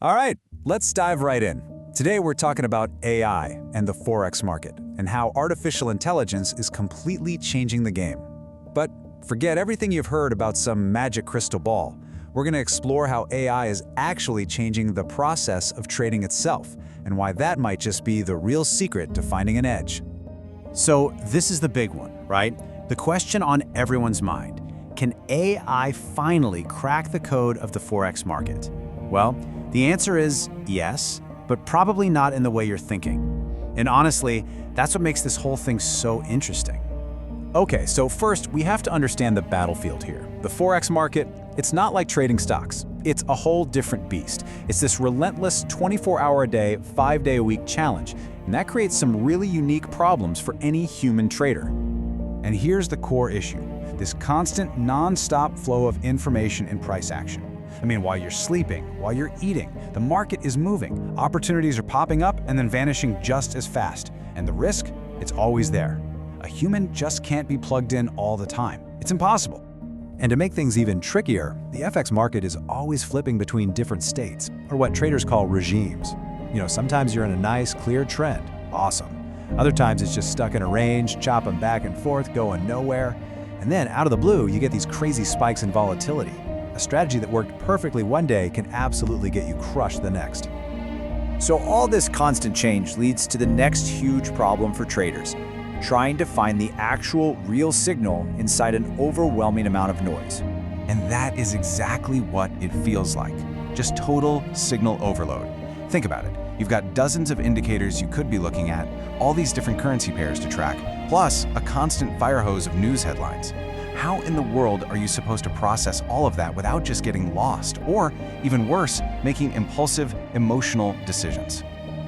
All right, let's dive right in. Today we're talking about AI and the Forex market and how artificial intelligence is completely changing the game. But forget everything you've heard about some magic crystal ball. We're going to explore how AI is actually changing the process of trading itself and why that might just be the real secret to finding an edge. So this is the big one, right? The question on everyone's mind. Can AI finally crack the code of the Forex market? Well, the answer is yes, but probably not in the way you're thinking. And honestly, that's what makes this whole thing so interesting. Okay, so first we have to understand the battlefield here. The Forex market, it's not like trading stocks. It's a whole different beast. It's this relentless 24-hour-a-day, 5-day-a-week challenge, and that creates some really unique problems for any human trader. And here's the core issue, this constant, non-stop flow of information and price action. I mean, while you're sleeping, while you're eating, the market is moving. Opportunities are popping up and then vanishing just as fast. And the risk, it's always there. A human just can't be plugged in all the time. It's impossible. And to make things even trickier, the FX market is always flipping between different states, or what traders call regimes. Sometimes you're in a nice, clear trend. Awesome. Other times it's just stuck in a range, chopping back and forth, going nowhere. And then out of the blue, you get these crazy spikes in volatility. A strategy that worked perfectly one day can absolutely get you crushed the next. So all this constant change leads to the next huge problem for traders, trying to find the actual real signal inside an overwhelming amount of noise. And that is exactly what it feels like. Just total signal overload. Think about it. You've got dozens of indicators you could be looking at, all these different currency pairs to track, plus a constant fire hose of news headlines. How in the world are you supposed to process all of that without just getting lost, or even worse, making impulsive, emotional decisions?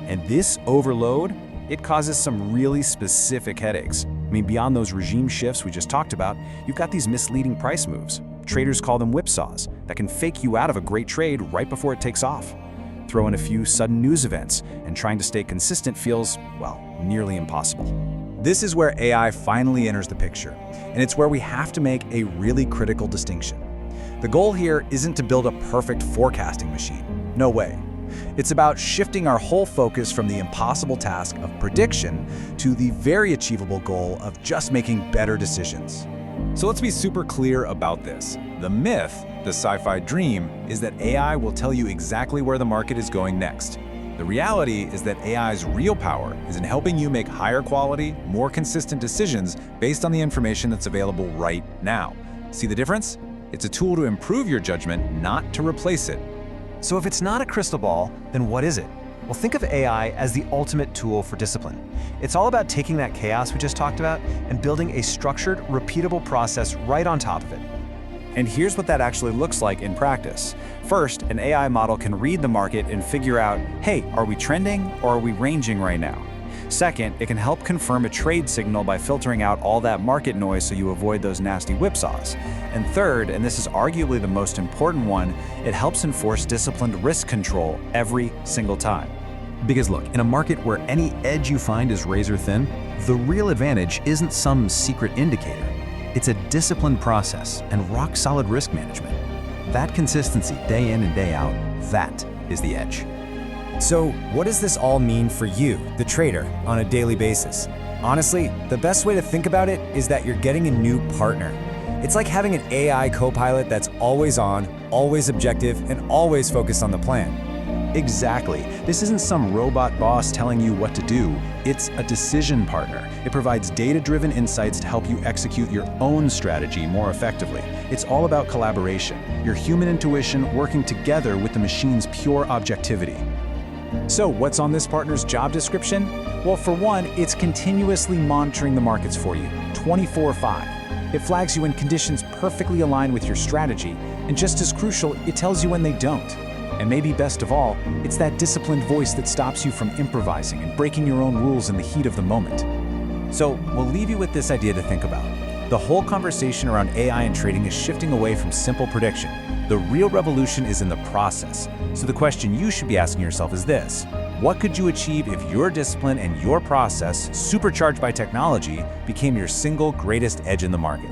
And this overload, it causes some really specific headaches. I mean, beyond those regime shifts we just talked about, you've got these misleading price moves. Traders call them whipsaws that can fake you out of a great trade right before it takes off. Throw in a few sudden news events, and trying to stay consistent feels, well, nearly impossible. This is where AI finally enters the picture, and it's where we have to make a really critical distinction. The goal here isn't to build a perfect forecasting machine. No way. It's about shifting our whole focus from the impossible task of prediction to the very achievable goal of just making better decisions. So let's be super clear about this. The myth, the sci-fi dream, is that AI will tell you exactly where the market is going next. The reality is that AI's real power is in helping you make higher quality, more consistent decisions based on the information that's available right now. See the difference? It's a tool to improve your judgment, not to replace it. So if it's not a crystal ball, then what is it? Well, think of AI as the ultimate tool for discipline. It's all about taking that chaos we just talked about and building a structured, repeatable process right on top of it. And here's what that actually looks like in practice. First, an AI model can read the market and figure out, hey, are we trending or are we ranging right now? Second, it can help confirm a trade signal by filtering out all that market noise so you avoid those nasty whipsaws. And third, and this is arguably the most important one, it helps enforce disciplined risk control every single time. Because look, in a market where any edge you find is razor thin, the real advantage isn't some secret indicator. It's a disciplined process and rock-solid risk management. That consistency, day in and day out, that is the edge. So what does this all mean for you, the trader, on a daily basis? Honestly, the best way to think about it is that you're getting a new partner. It's like having an AI co-pilot that's always on, always objective, and always focused on the plan. Exactly. This isn't some robot boss telling you what to do. It's a decision partner. It provides data-driven insights to help you execute your own strategy more effectively. It's all about collaboration, your human intuition working together with the machine's pure objectivity. So what's on this partner's job description? Well, for one, it's continuously monitoring the markets for you, 24/5. It flags you when conditions perfectly align with your strategy, and just as crucial, it tells you when they don't. And maybe best of all, it's that disciplined voice that stops you from improvising and breaking your own rules in the heat of the moment. So we'll leave you with this idea to think about. The whole conversation around AI and trading is shifting away from simple prediction. The real revolution is in the process. So the question you should be asking yourself is this: what could you achieve if your discipline and your process, supercharged by technology, became your single greatest edge in the market?